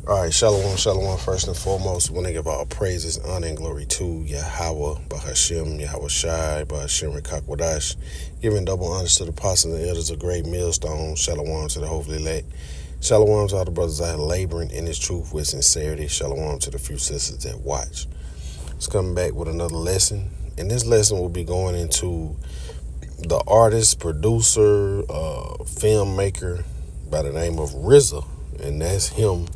All right, shalom, shalom. First and foremost, we want to give all praises, honor, and glory to Yahweh, Bahashim, Yahweh Shai, Bahashim, Rekakwadash. Giving double honors to the apostles and elders of great millstone. Shalom to the hopefully elect. Shalom to all the brothers out here laboring in this truth with sincerity. Shalom to the few sisters that watch. It's coming back with another lesson. And this lesson will be going into the artist, producer, filmmaker by the name of RZA. And that's him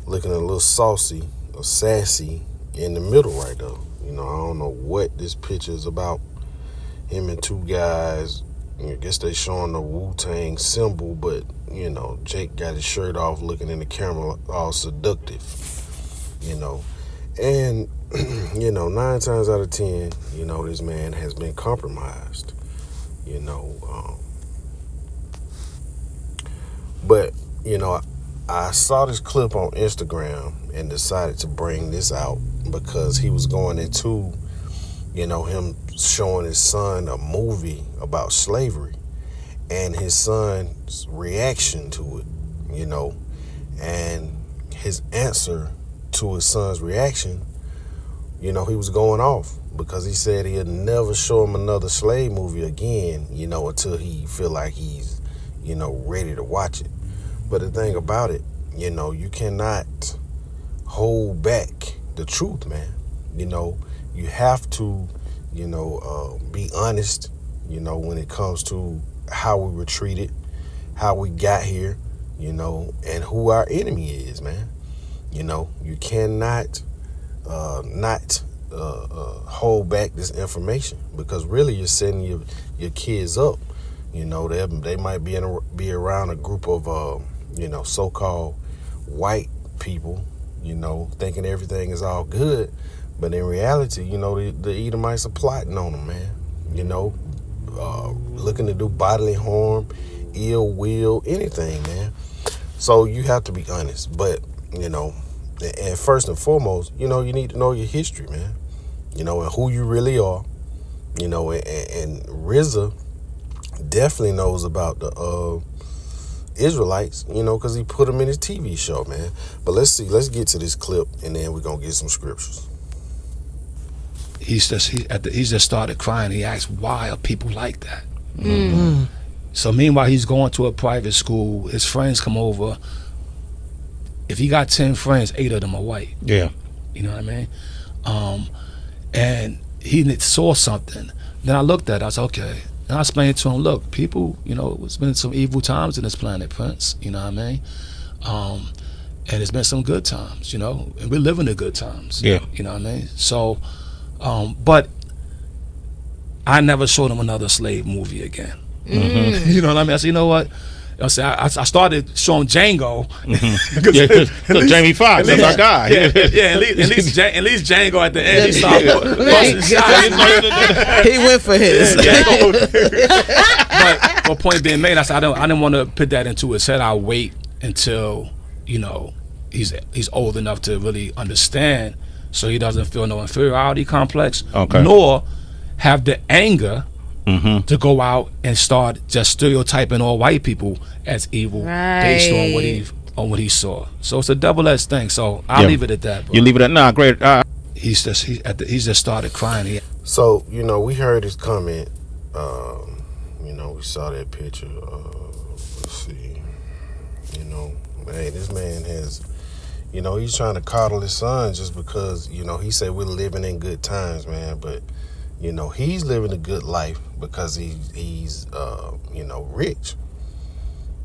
looking a little saucy or sassy in the middle right there. You know, I don't know what this picture is about. Him and two guys, I guess they showing the Wu-Tang symbol, but, you know, Jake got his shirt off looking in the camera all seductive, you know. And, you know, 9 times out of 10, you know, this man has been compromised, you know. But, you know, I saw this clip on Instagram and decided to bring this out because he was going into, you know, him showing his son a movie about slavery and his son's reaction to it, you know, and his answer to his son's reaction, you know, he was going off because he said he'd never show him another slave movie again, you know, until he feel like he's, you know, ready to watch it. But the thing about it, you know, you cannot hold back the truth, man. You know, you have to, you know, be honest, you know, when it comes to how we were treated, how we got here, you know, and who our enemy is, man. You know, you cannot not hold back this information because really you're setting your kids up. You know, they might be around a group of, you know, so-called white people, you know, thinking everything is all good. But in reality, you know, the Edomites are plotting on them, man. You know, looking to do bodily harm, ill will, anything, man. So you have to be honest. But, you know, and first and foremost, you know, you need to know your history, man. You know, and who you really are. You know, and RZA definitely knows about the Israelites, you know, because he put them in his TV show, man. But let's get to this clip, and then we're going to get some scriptures. He just started crying. He asked, why are people like that? Mm-hmm. So meanwhile, he's going to a private school. His friends come over. If he got 10 friends, 8 of them are white. Yeah. You know what I mean? And he saw something. Then I looked at it. I said, okay. And I explained to him, look, people, you know, it's been some evil times in this planet, Prince. You know what I mean? And it's been some good times, you know, and we're living the good times. Yeah. You know what I mean? So, but I never showed him another slave movie again. Mm-hmm. You know what I mean? I said, you know what? I started showing Django. Mm-hmm. Yeah, Jamie Foxx, that's our guy. Yeah, at least Django at the end, he started busting shots. He went for his. But point being made, I said I didn't want to put that into his head. I'll wait until, you know, he's old enough to really understand, so he doesn't feel no inferiority complex, nor have the anger to go out and start just stereotyping all white people as evil based on what he saw. So it's a double-edged thing. So I'll leave it at that. Bro. You leave it at great. He's just started crying. So, you know, we heard his comment. You know, we saw that picture. Let's see. You know, hey, this man has, you know, he's trying to coddle his son just because, you know, he said we're living in good times, man. But, you know, he's living a good life because he's you know, rich.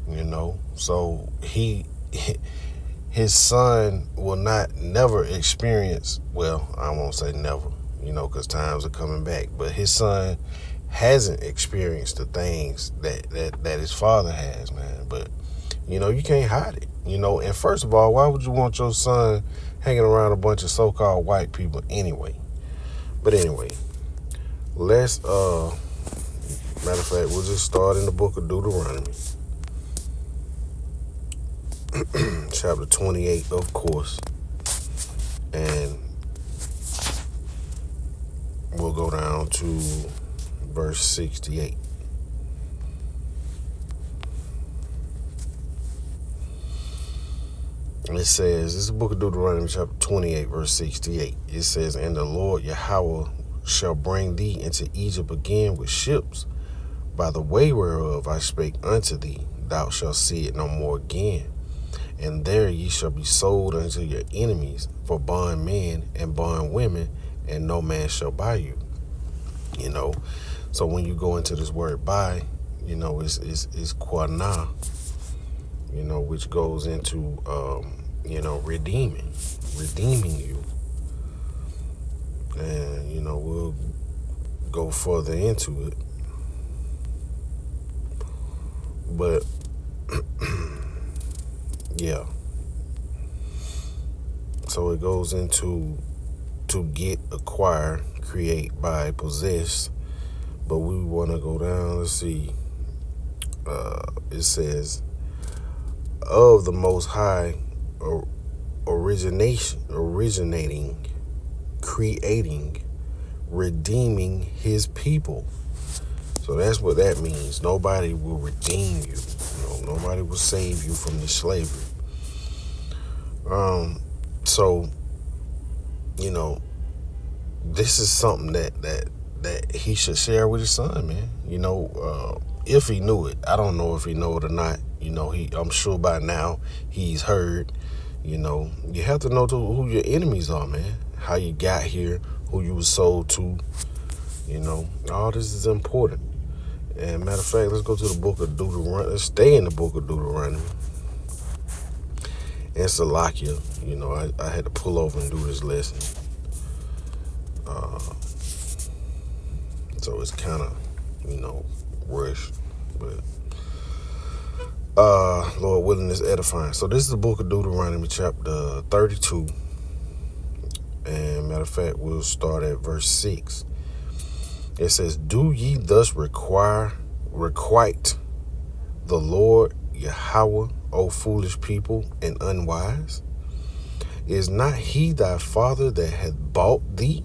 You know, so his son will never experience, well, I won't say never, you know, because times are coming back, but his son hasn't experienced the things that his father has, man. But, you know, you can't hide it, you know. And first of all, why would you want your son hanging around a bunch of so-called white people anyway? But anyway, let's, matter of fact, we'll just start in the book of Deuteronomy. Chapter 28, of course. And we'll go down to verse 68. It says, this is the book of Deuteronomy chapter 28, verse 68. It says, and the Lord Yahweh shall bring thee into Egypt again with ships, by the way whereof I spake unto thee, thou shalt see it no more again. And there ye shall be sold unto your enemies for bondmen and bondwomen, and no man shall buy you. You know, so when you go into this word buy, you know, it's quana, you know, which goes into, you know, redeeming you. And, you know, we'll go further into it. But, yeah. So it goes into to get, acquire, create, buy, possess. But we want to go down, let's see. It says, of the Most High originating, creating, redeeming his people. So that's what that means. Nobody will redeem you. Nobody will save you from this slavery. So, you know, this is something that he should share with his son, man. You know, if he knew it. I don't know if he know it or not. You know, I'm sure by now he's heard. You know, you have to know who your enemies are, man. How you got here, who you was sold to. You know, all this is important. And matter of fact, let's go to the book of Deuteronomy. Let's stay in the book of Deuteronomy. And Salakia, you know, I had to pull over and do this lesson. So it's kind of, you know, rushed. But, Lord willing, is edifying. So this is the book of Deuteronomy, chapter 32. And matter of fact, we'll start at verse 6. It says, do ye thus requite the Lord Yahweh, O foolish people and unwise? Is not he thy father that hath bought thee?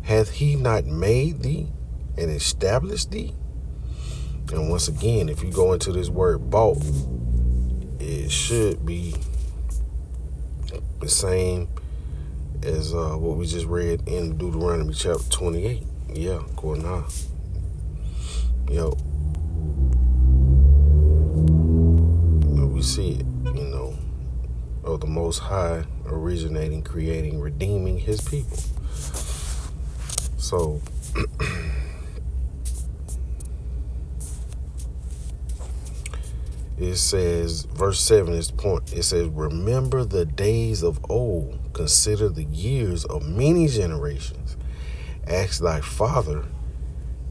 Hath he not made thee and established thee? And once again, if you go into this word bought, it should be the same as what we just read in Deuteronomy chapter 28. Yeah, Kornah. Yo. We see it, you know, of the Most High originating, creating, redeeming his people. So, it says, verse 7 is the point. It says, remember the days of old, consider the years of many generations. Ask thy father,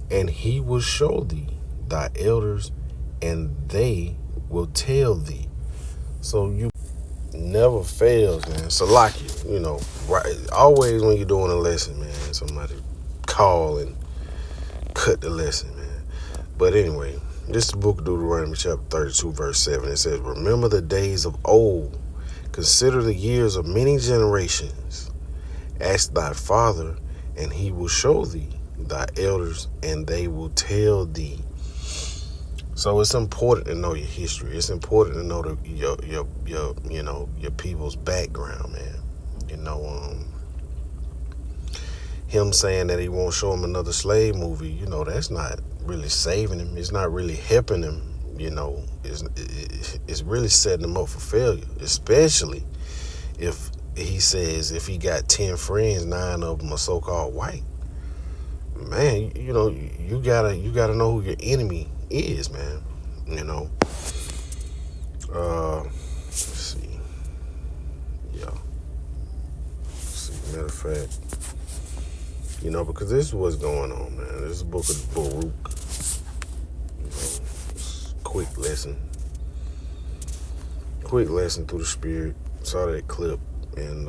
and he will show thee, thy elders, and they will tell thee. So you never fails, man. Salakia, you know, right? Always when you're doing a lesson, man, somebody call and cut the lesson, man. But anyway, this is the book of Deuteronomy chapter 32, verse 7. It says, remember the days of old, consider the years of many generations. Ask thy father, and he will show thee, thy elders, and they will tell thee. So it's important to know your history. It's important to know your people's background, man. You know, him saying that he won't show him another slave movie, you know, that's not really saving him. It's not really helping him. You know, it's really setting him up for failure, especially if he says if he got 10 friends, 9 of them are so-called white. Man, you know, you gotta know who your enemy is, man. You know. Let's see. Yeah. Let's see. Matter of fact, you know, because this is what's going on, man. This is a book of Baruch. You know, quick lesson through the spirit. Saw that clip and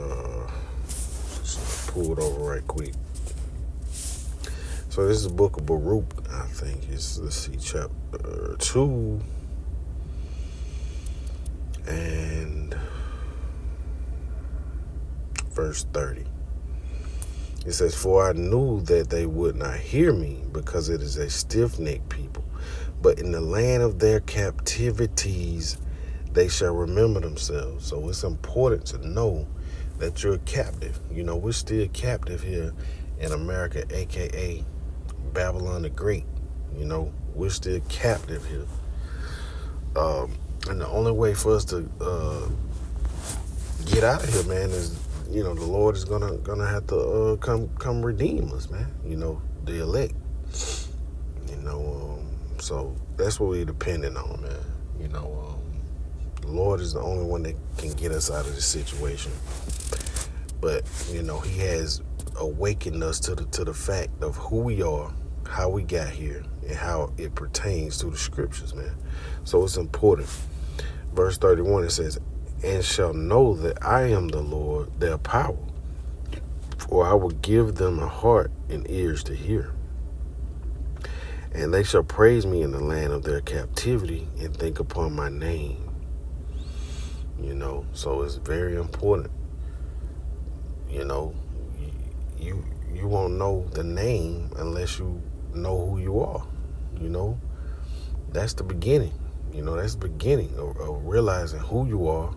just pulled over right quick. So this is the book of Baruch, I think. Let's see, chapter 2 and verse 30. It says, for I knew that they would not hear me, because it is a stiff-necked people. But in the land of their captivities, they shall remember themselves. So it's important to know that you're captive. You know, we're still captive here in America, aka Babylon the Great. You know, we're still captive here. And the only way for us to get out of here, man, is, you know, the Lord is gonna have to come redeem us, man. You know, the elect. You know, so that's what we're depending on, man. You know, the Lord is the only one that can get us out of this situation. But you know, He has awakened us to the fact of who we are, how we got here, and how it pertains to the scriptures, man. So it's important. Verse 31, it says, "And shall know that I am the Lord, their power, for I will give them a heart and ears to hear. And they shall praise me in the land of their captivity and think upon my name." You know, so it's very important. You know, you won't know the name unless you know who you are. You know, that's the beginning. You know, that's the beginning of realizing who you are,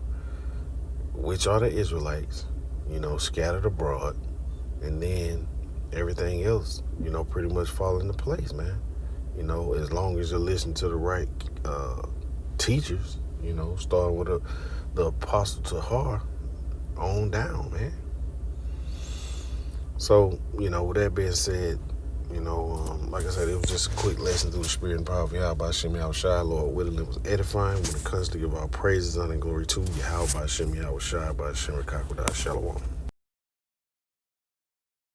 which are the Israelites, you know, scattered abroad, and then everything else, you know, pretty much fall into place, man. You know, as long as you're listening to the right teachers, you know, starting with the Apostle Tahar on down, man. So, you know, with that being said, you know, like I said, it was just a quick lesson through the spirit and power of Yahweh Shem Yahweh Shai. Lord willing, it was edifying when it comes to give our praises, honor, and glory to Yahweh Shem Yahweh Shai by Shem Rakakwada Shalom.